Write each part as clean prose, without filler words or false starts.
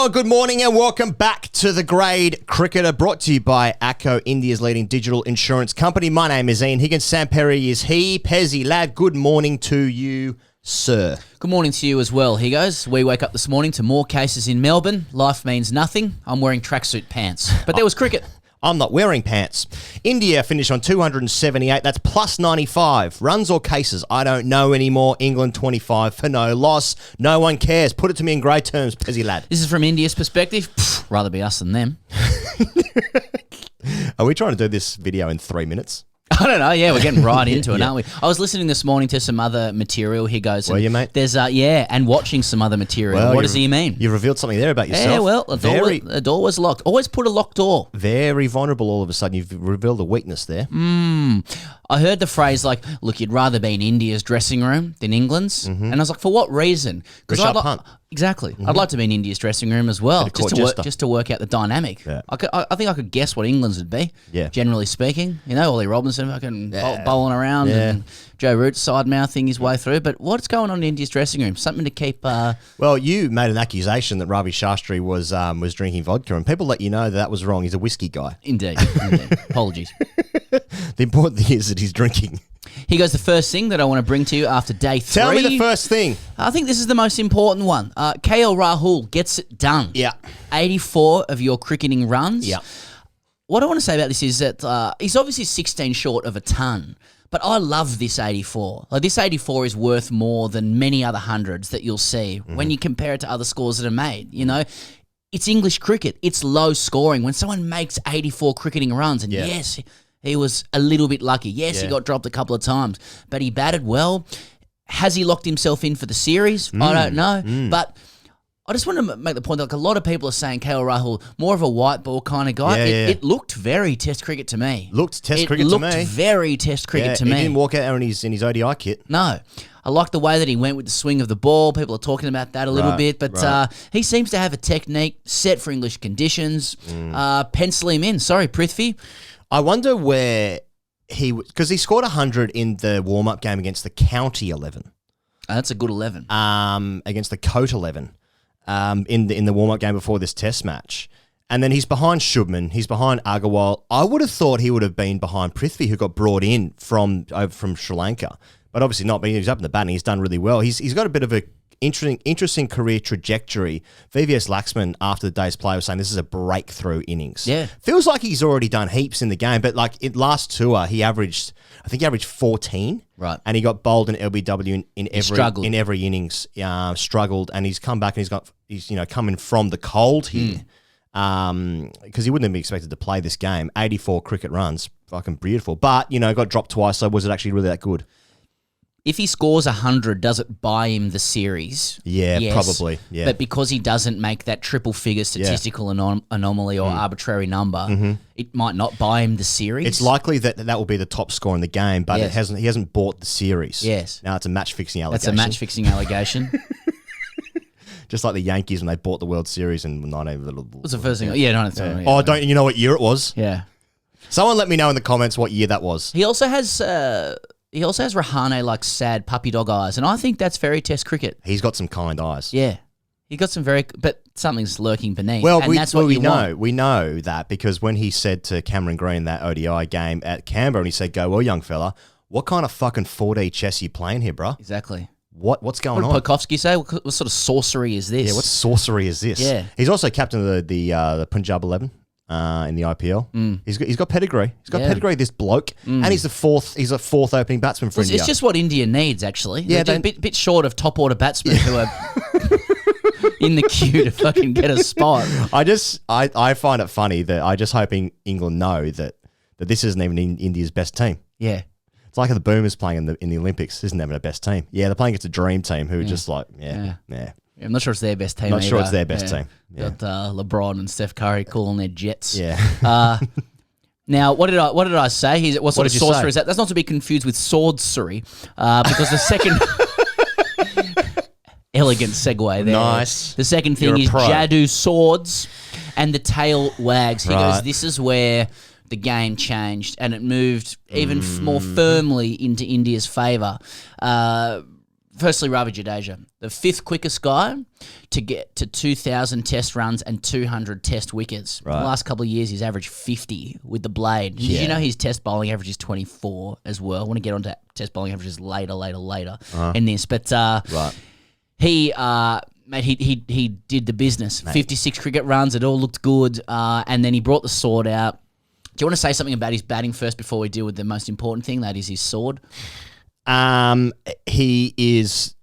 Hello, good morning and welcome back to The Grade Cricketer, brought to you by ACCO, India's leading digital insurance company. My name is Ian Higgins. Sam Perry is he. Pezzy, lad, good morning to you, sir. Good morning to you as well, Higgos. We wake up this morning to more cases in Melbourne. Life means nothing. I'm wearing tracksuit pants. But there was cricket. I'm not wearing pants. India finished on 278. That's plus 95. Runs or cases? I don't know anymore. England 25 for no loss. No one cares. Put it to me in grey terms, Pezzy lad. This is from India's perspective. Rather be us than them. Are we trying to do this video in 3 minutes? I don't know. Yeah, we're getting right into it, aren't we? I was listening this morning to some other material. Here goes. Were you, mate? There's and watching some other material. Well, what does he mean? You revealed something there about yourself. Yeah, well, the door was locked. Always put a locked door. Very vulnerable all of a sudden. You've revealed a weakness there. I heard the phrase like, look, you'd rather be in India's dressing room than England's. And I was like, for what reason? Exactly. I'd like to be in India's dressing room as well, just to work out the dynamic. Yeah. I think I could guess what England's would be, generally speaking. You know, Ollie Robinson fucking bowling around and Joe Root side-mouthing his way through. But what's going on in India's dressing room? Something to keep... Well, you made an accusation that Ravi Shastri was drinking vodka, and people let you know that was wrong. He's a whiskey guy. Indeed. Apologies. The important thing is that he's drinking. Here goes the first thing that I want to bring to you after day 3. Tell me the first thing. I think this is the most important one. KL Rahul gets it done. Yeah. 84 of your cricketing runs. Yeah. What I want to say about this is that he's obviously 16 short of a ton, but I love this 84. Like, this 84 is worth more than many other hundreds that you'll see when you compare it to other scores that are made, you know. It's English cricket. It's low scoring. When someone makes 84 cricketing runs, and yes, he was a little bit lucky. Yes, he got dropped a couple of times, but he batted well. Has he locked himself in for the series? I don't know. But I just want to make the point that, like, a lot of people are saying KL Rahul, more of a white ball kind of guy. It looked very Test cricket to me. It looked very Test cricket to me. He didn't walk out in his ODI kit. No. I like the way that he went with the swing of the ball. People are talking about that a little bit. But he seems to have a technique set for English conditions. Pencil him in. Sorry, Prithvi. I wonder where because he scored 100 in the warm-up game against the County 11. That's a good 11. Against the Coat 11 in the warm-up game before this Test match. And then he's behind Shubman. He's behind Agarwal. I would have thought he would have been behind Prithvi, who got brought in from Sri Lanka. But obviously not. But he's up in the batting. He's done really well. He's got a bit of a interesting career trajectory. VVS Laxman, after the day's play, was saying this is a breakthrough innings. Yeah. Feels like he's already done heaps in the game, but like in last tour, he averaged 14. Right. And he got bowled in LBW in every innings, struggled, and he's come back and he's coming from the cold here. Because he wouldn't have been expected to play this game. 84 cricket runs, fucking beautiful. But, got dropped twice, so was it actually really that good? If he scores 100, does it buy him the series? Yeah, yes. Probably. Yeah. But because he doesn't make that triple figure statistical anomaly or arbitrary number, it might not buy him the series. It's likely that will be the top score in the game, but he hasn't bought the series. Yes. Now it's a match-fixing allegation. That's a match-fixing allegation. Just like the Yankees when they bought the World Series in 19... What's the first thing? Yeah, 19... Oh, don't you know what year it was? Yeah. Someone let me know in the comments what year that was. He also has... Rahane like sad puppy dog eyes, and I think that's very Test cricket. He's got some kind eyes. Yeah, he got some but something's lurking beneath. Well, we know that because when he said to Cameron Green that ODI game at Canberra, and he said, "Go well, young fella. What kind of fucking 4D chess are you playing here, bro?" Exactly. What's going on? What did Podkovsky say? What sort of sorcery is this? Yeah, what sorcery is this? Yeah. He's also captain of the Punjab 11. In the IPL, he's got pedigree. He's got pedigree. This bloke, and he's a fourth opening batsman for India. It's just what India needs, actually. Yeah, they're a bit short of top order batsmen who are in the queue to fucking get a spot. I find it funny that I just hoping England know that this isn't even India's best team. Yeah. It's like the Boomers playing in the Olympics. Isn't even a best team. Yeah, they're playing against a dream team who are just like yeah. I'm not sure it's their best team. Not sure it's their best team. Yeah. Got LeBron and Steph Curry calling their jets. Yeah. Now, what did I say? What sort of sorcerer is that? That's not to be confused with swordcery, because the second elegant segue there. Nice. The second thing is Jadejas Swords, and the tail wags. He goes, this is where the game changed, and it moved even more firmly into India's favour. Firstly, Ravi Jadeja. the 5th quickest guy to get to 2,000 test runs and 200 test wickets. Right. The last couple of years, he's averaged 50 with the blade. Did you know his test bowling average is 24 as well? I want to get onto test bowling averages later in this. But Right. he... Mate, he did the business. Mate. 56 cricket runs. It all looked good. And then he brought the sword out. Do you want to say something about his batting first before we deal with the most important thing? That is his sword. He is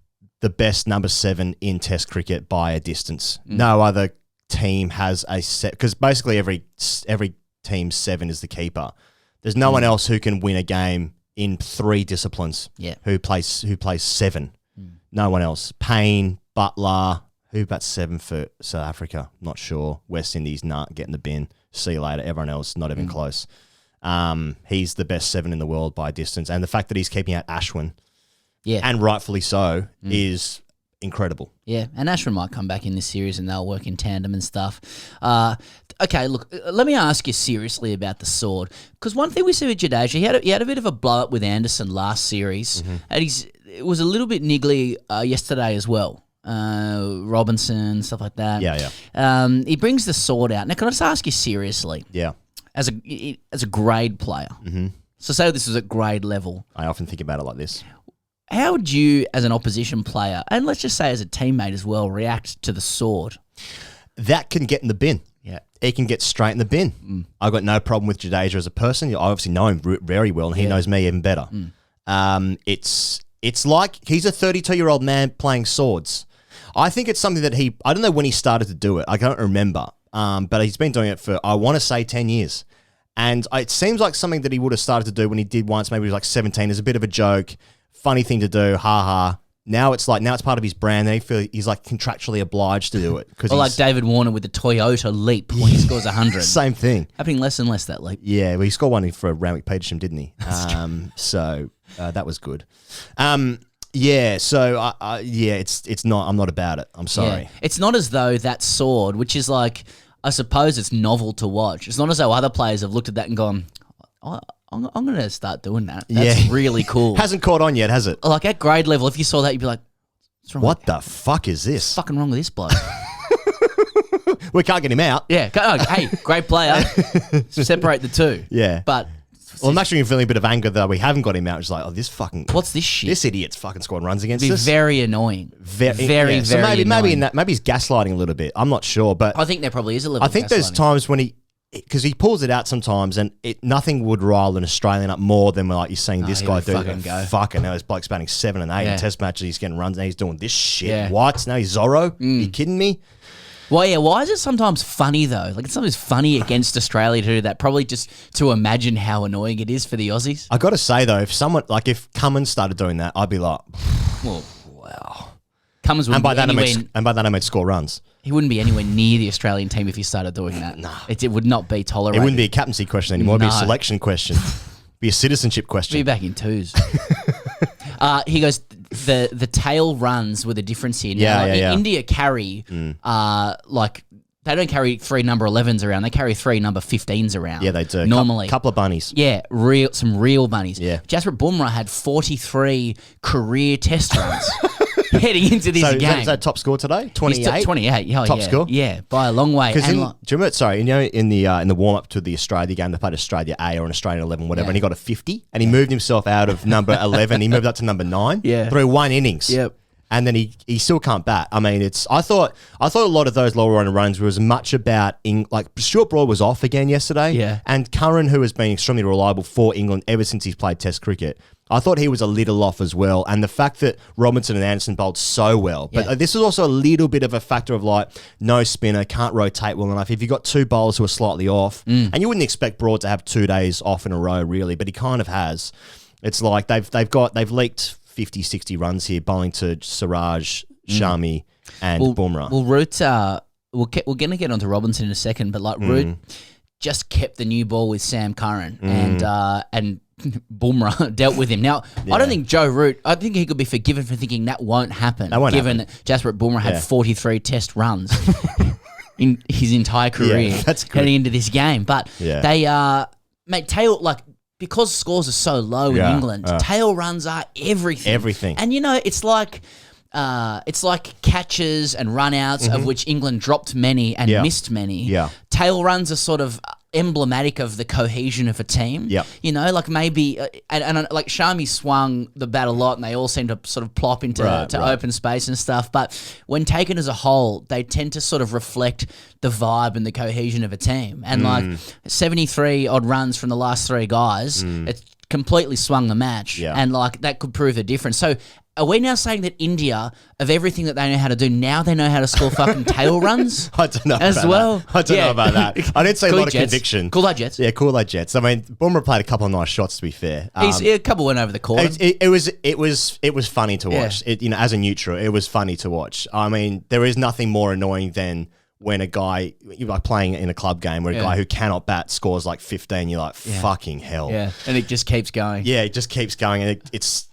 the best number 7 in Test cricket by a distance. No other team has a set, because basically every team's 7 is the keeper. There's no one else who can win a game in 3 disciplines. Yeah. Who plays 7. No one else. Payne, Butler, who bats 7 for South Africa? Not sure. West Indies, get in the bin. See you later. Everyone else, not even close. He's the best 7 in the world by a distance. And the fact that he's keeping out Ashwin, and rightfully so, is incredible. Yeah, and Ashwin might come back in this series and they'll work in tandem and stuff. Okay, look, let me ask you seriously about the sword. Because one thing we see with Jadeja, he had a bit of a blow-up with Anderson last series. And it was a little bit niggly yesterday as well. Robinson, stuff like that. Yeah. He brings the sword out. Now, can I just ask you seriously? Yeah. As a grade player, so say this was at grade level. I often think about it like this. How would you, as an opposition player, and let's just say as a teammate as well, react to the sword? That can get in the bin. Yeah. He can get straight in the bin. I've got no problem with Jadeja as a person. I obviously know him very well, and he knows me even better. It's like he's a 32-year-old man playing swords. I think it's something that I don't know when he started to do it. I can't remember. But he's been doing it for, I want to say, 10 years. And it seems like something that he would have started to do when he did once, maybe he was like 17, as a bit of a joke, funny thing to do, ha. Now it's part of his brand, and he's like contractually obliged to do it. Or like David Warner with the Toyota Leap when he scores 100. Same thing. Happening less and less, that leap. Yeah, well, he scored one for Randwick Petersham, didn't he? So that was good. Yeah, so it's not. I'm not about it. I'm sorry. Yeah. It's not as though that sword, which is like, I suppose it's novel to watch. It's not as though other players have looked at that and gone, I'm going to start doing that. That's really cool. Hasn't caught on yet, has it? Like at grade level, if you saw that, you'd be like, what's wrong? What the fuck is this? What's fucking wrong with this bloke? We can't get him out. Yeah. Hey, great player. Separate the two. Yeah. But well, I'm actually feeling a bit of anger that we haven't got him out. It's like, what's this shit? This idiot's fucking scored runs against It'd be us. very annoying. Very So maybe annoying. maybe he's gaslighting a little bit. I'm not sure, but I think there probably is a little. I think there's times when because he pulls it out sometimes, and nothing would rile an Australian up more than like you're seeing this guy do. Fucking hell, this bloke's batting 7 and 8 in Test matches. He's getting runs, and he's doing this shit. Yeah. What? Now he's Zorro? Are you kidding me? Well, yeah, why is it sometimes funny, though? Like, it's sometimes funny against Australia to do that, probably just to imagine how annoying it is for the Aussies. I got to say, though, if Cummins started doing that, I'd be like, well, wow. Cummins wouldn't and by that I meant score runs. He wouldn't be anywhere near the Australian team if he started doing that. No. It would not be tolerated. It wouldn't be a captaincy question anymore. It'd be a selection question. Be a citizenship question. Be back in twos. He goes, the tail runs were the difference here. Now, India carry, they don't carry 3 number 11s around. They carry 3 number 15s around. Yeah, they do. Normally. Couple of bunnies. Yeah, some real bunnies. Yeah. Jasprit Bumrah had 43 career test runs heading into this game. Is that top score today? 28? 28. Oh, top score? Yeah, by a long way. Do you remember, in the warm-up to the Australia game, they played Australia A or an Australian 11, whatever, and he got a 50, and he moved himself out of number 11. He moved up to number 9 through 1 innings. Yep. And then he still can't bat. I mean, I thought a lot of those lower order runs was much about Stuart Broad was off again yesterday. Yeah. And Curran, who has been extremely reliable for England ever since he's played Test cricket, I thought he was a little off as well. And the fact that Robinson and Anderson bowled so well. But this is also a little bit of a factor of no spinner, can't rotate well enough. If you've got 2 bowlers who are slightly off, and you wouldn't expect Broad to have 2 days off in a row really, but he kind of has. It's like they've leaked 50, 60 runs here, bowling to Siraj, Shami, and Bumrah. Well, Root, we're going to get onto Robinson in a second, but Root just kept the new ball with Sam Curran and Bumrah dealt with him. Now, I don't think Joe Root, I think he could be forgiven for thinking that won't happen, given that Jasprit Bumrah had 43 test runs in his entire career heading into this game. But they, because scores are so low in England, tail runs are everything. Everything. And, it's like it's like catches and run-outs, of which England dropped many and missed many. Yeah. Tail runs are sort of emblematic of the cohesion of a team. Yep. You know, like maybe, and like Shami swung the bat a lot and they all seem to sort of plop into open space and stuff. But when taken as a whole, they tend to sort of reflect the vibe and the cohesion of a team. And like 73 odd runs from the last three guys, it completely swung the match. Yeah. And like that could prove the difference. So are we now saying that India, of everything that they know how to do, now they know how to score fucking tail runs? I don't know as about well. That. I don't know about that. I didn't see a lot of conviction. Cool Jets. Yeah, cool Jets. I mean, Bumrah played a couple of nice shots, to be fair. A couple went over the court. It was funny to watch. Yeah. It, as a neutral, it was funny to watch. I mean, there is nothing more annoying than when a guy, you're like playing in a club game where a guy who cannot bat scores like 15, you're like, fucking hell. Yeah, and it just keeps going. Yeah, it just keeps going. And it's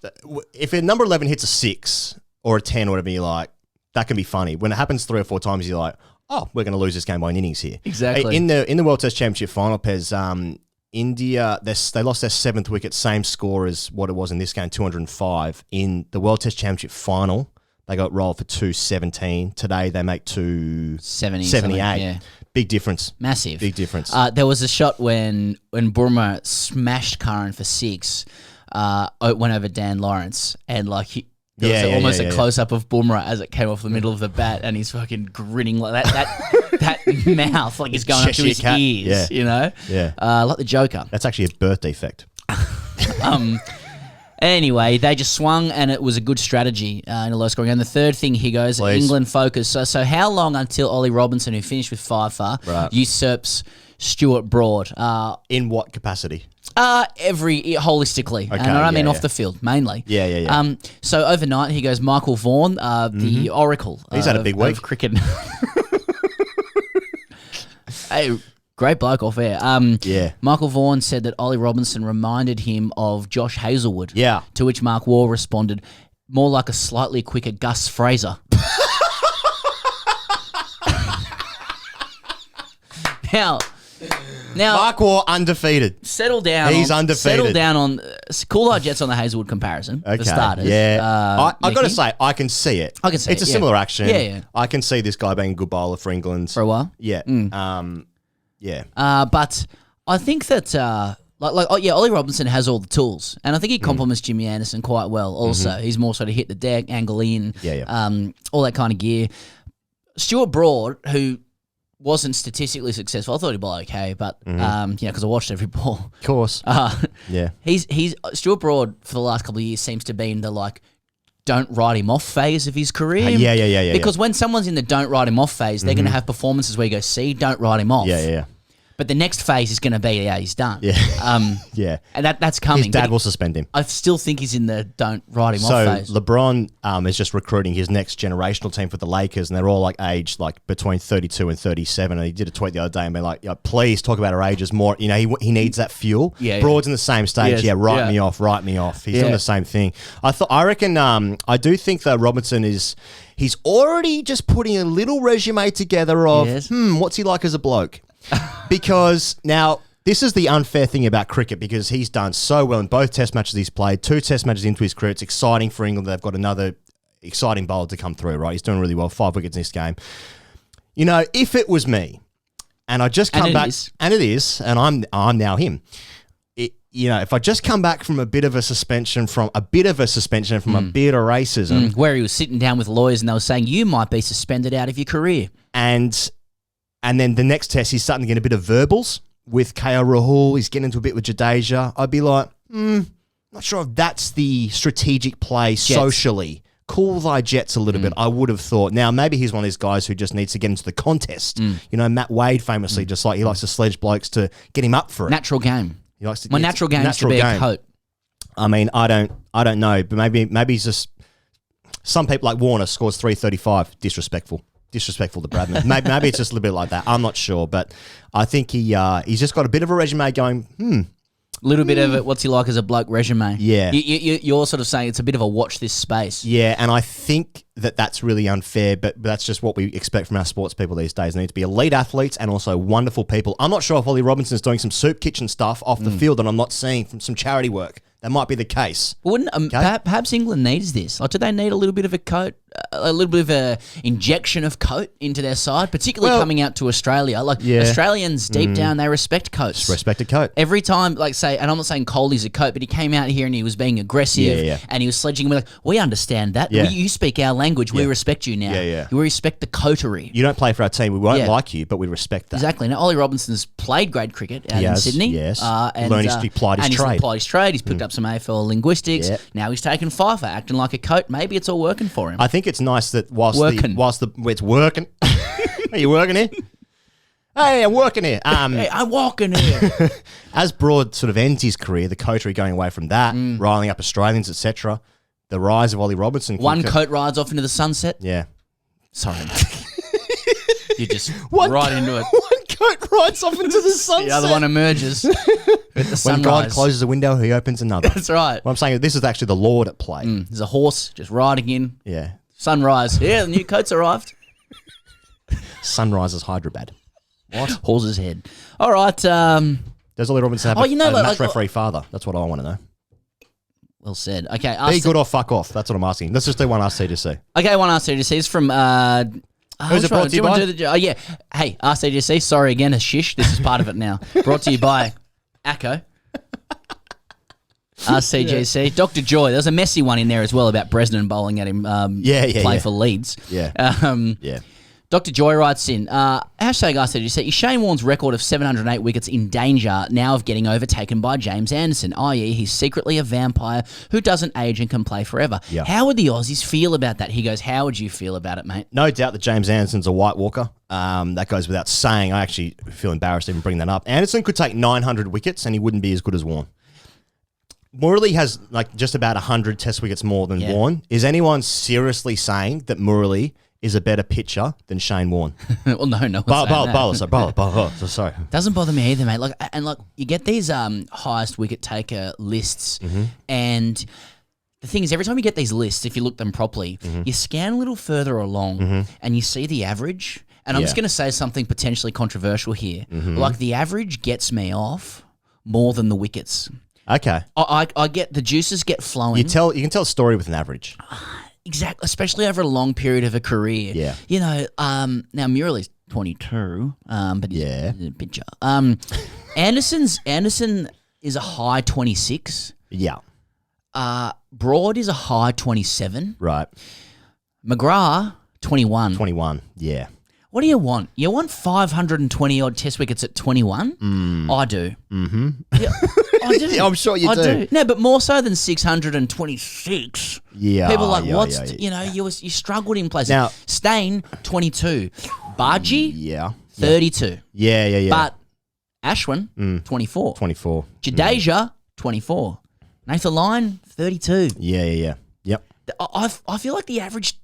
if a number 11 hits a 6 or a 10 or whatever, you're like, that can be funny. When it happens 3 or 4 times, you're like, oh, we're going to lose this game by an innings here. Exactly. In the World Test Championship final, Pez, India, they lost their 7th wicket, same score as what it was in this game, 205. In the World Test Championship final, they got rolled for 217. Today, they make 278. Yeah. Big difference. Massive. Big difference. There was a shot when Bumrah smashed Curran for 6, it went over Dan Lawrence, and like there was almost a close-up of Bumrah as it came off the middle of the bat, and he's fucking grinning like that mouth like he's going up to his ears, you know? Yeah. Like the Joker. That's actually a birth defect. Anyway, they just swung, and it was a good strategy in a low-scoring game. The third thing, he goes, England focus. So how long until Ollie Robinson, who finished with 5 for, usurps Stuart Broad? In what capacity? Holistically. Okay, and I mean off the field, mainly. Yeah. So overnight, he goes Michael Vaughan, the oracle. He's had a big week. Of cricket. Hey, great bloke off air. Michael Vaughan said that Ollie Robinson reminded him of Josh Hazlewood. Yeah. To which Mark Waugh responded, more like a slightly quicker Gus Fraser. Now, Mark Waugh undefeated. Settle down. He's undefeated. Settle down on Cool Jets on the Hazlewood comparison. Okay. For starters. Yeah. I got to say, I can see it. I can see it. It's a similar action. Yeah. I can see this guy being a good bowler for England. For a while? Yeah. But I think that Ollie Robinson has all the tools, and I think he complements Jimmy Anderson quite well. Also, he's more sort of hit the deck, angle in, all that kind of gear. Stuart Broad, who wasn't statistically successful, I thought he'd bowl okay, but because I watched every ball. Of course. He's Stuart Broad for the last couple of years seems to be in the don't write him off phase of his career. Yeah. Because when someone's in the don't write him off phase, they're going to have performances where you go, see, don't write him off. Yeah. But the next phase is going to be, he's done. Yeah. And that's coming. His dad will suspend him. I still think he's in the don't write him off phase. So LeBron is just recruiting his next generational team for the Lakers, and they're all aged between 32 and 37. And he did a tweet the other day and been like, please talk about our ages more. You know, he needs that fuel. Broad's in the same stage. Write me off. He's doing the same thing. I reckon, I do think that Robinson he's already just putting a little resume together of, what's he like as a bloke? Because now this is the unfair thing about cricket, because he's done so well in both test matches he's played, 2 test matches into his career. It's exciting for England. They've got another exciting bowler to come through, right? He's doing really well, 5 wickets in this game. You know, if it was me and I just come back, and it is, and I'm now him. If I just come back from a bit of a suspension from a bit of racism. Where he was sitting down with lawyers and they were saying, you might be suspended out of your career. And then the next test, he's starting to get a bit of verbals with KL Rahul. He's getting into a bit with Jadeja. I'd be like, not sure if that's the strategic play socially. Cool thy jets a little bit, I would have thought. Now, maybe he's one of these guys who just needs to get into the contest. You know, Matt Wade famously, he likes to sledge blokes to get him up for it. Natural game. He likes to, My natural game is to be a coat. I mean, I don't know, but maybe he's just... Some people like Warner scores 335. Disrespectful to Bradman. maybe it's just a little bit like that. I'm not sure, but I think he's just got a bit of a resume going, Little bit of it, what's he like as a bloke resume. Yeah. You're sort of saying it's a bit of a watch this space. Yeah, and I think that's really unfair, but that's just what we expect from our sports people these days. They need to be elite athletes and also wonderful people. I'm not sure if Ollie Robinson's doing some soup kitchen stuff off the field that I'm not seeing from some charity work. That might be the case. Wouldn't perhaps England needs this? Like, do they need a little bit of a coat a little bit of a injection of coat into their side, particularly coming out to Australia. Like Australians deep down, they respect coats. Respect a coat. Every time, like say, and I'm not saying Coley's a coat, but he came out here and he was being aggressive and he was sledging. We're like, we understand that. Yeah. You speak our language. We respect you now. Yeah. We respect the coterie. You don't play for our team. We won't like you, but we respect that. Exactly. Now, Ollie Robinson's played grade cricket out in Sydney. Yes. And He applied his trade. He's picked up some AFL linguistics. Yeah. Now he's taken FIFA, acting like a coat. Maybe it's all working for him. I think it's nice that whilst it's working. Are you working here? Hey, I'm working here. Hey, I'm walking here. As Broad sort of ends his career, the coterie going away from that, riling up Australians, etc. The rise of Ollie Robinson. One coat rides off into the sunset. Yeah. Sorry. You just right into it. One coat rides off into the sunset. The other one emerges with the sunrise. When God closes a window, he opens another. That's right. What I'm saying is this is actually the Lord at play. There's a horse just riding in. Yeah. Sunrise. Yeah, the new coat's arrived. Sunrises Hyderabad. What? Horse's head. All right. Does Ollie Robinson have a match referee father? That's what I want to know. Well said. Okay. Be good or fuck off. That's what I'm asking. Let's just do one RCGC. Okay, one RCGC is from... Who's it brought to you by? Yeah. Hey, RCGC, sorry again, a shish. This is part of it now. Brought to you by ACO. RCGC. Dr. Joy. There's a messy one in there as well about Bresnan bowling at him play for Leeds. Yeah. Dr. Joy writes in, hashtag RCGC, is Shane Warne's record of 708 wickets in danger now of getting overtaken by James Anderson, i.e. he's secretly a vampire who doesn't age and can play forever? Yeah. How would the Aussies feel about that? He goes, how would you feel about it, mate? No doubt that James Anderson's a White Walker. That goes without saying. I actually feel embarrassed to even bring that up. Anderson could take 900 wickets and he wouldn't be as good as Warne. Murali has like just about 100 test wickets more than Warne. Is anyone seriously saying that Murali is a better pitcher than Shane Warne? Well, no. Bowler. Sorry. Doesn't bother me either, mate. Like, you get these highest wicket taker lists, and the thing is, every time you get these lists, if you look them properly, you scan a little further along, and you see the average. And I'm just going to say something potentially controversial here. Like, the average gets me off more than the wickets. Okay. I get the juices get flowing. You can tell a story with an average. Exactly, especially over a long period of a career. Yeah. You know, now Murali's 22, but he's a pitcher. Anderson is a high 26. Yeah. Broad is a high 27. Right. McGrath, 21. 21, yeah. What do you want? You want 520 odd test wickets at 21? I do. Mm-hmm. Yeah, I do. I'm sure you do. No, but more so than 626. Yeah. People are like, you struggled in places. Now, Stain, 22. Bargy, yeah. 32. Yeah. But Ashwin, 24. 24. Jadeja, 24. Nathan Lyon, 32. Yeah. Yep. I feel like the average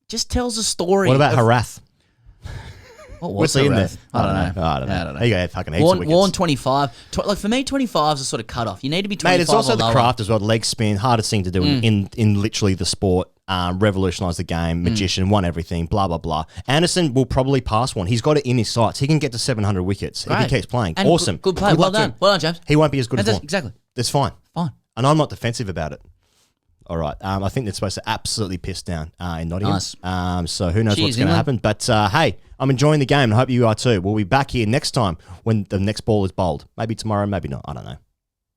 just tells a story. What about Harath? What's he in there? I don't know. There you go, fucking heaps of wickets. Warne 25. Like for me, 25 is a sort of cut off. You need to be 25 Mate, it's also or the lower. craft as well. Leg spin, hardest thing to do in literally the sport. Revolutionised the game. Magician, won everything. Blah blah blah. Anderson will probably pass one. He's got it in his sights. He can get to 700 wickets if he keeps playing. And awesome. Good play. Well done. Well done, James. He won't be as good as Warne. Exactly. That's fine. Fine. And I'm not defensive about it. All right. I think they're supposed to absolutely piss down in Nottingham. Nice. So who knows what's going to happen. But hey, I'm enjoying the game and I hope you are too. We'll be back here next time when the next ball is bowled. Maybe tomorrow, maybe not. I don't know.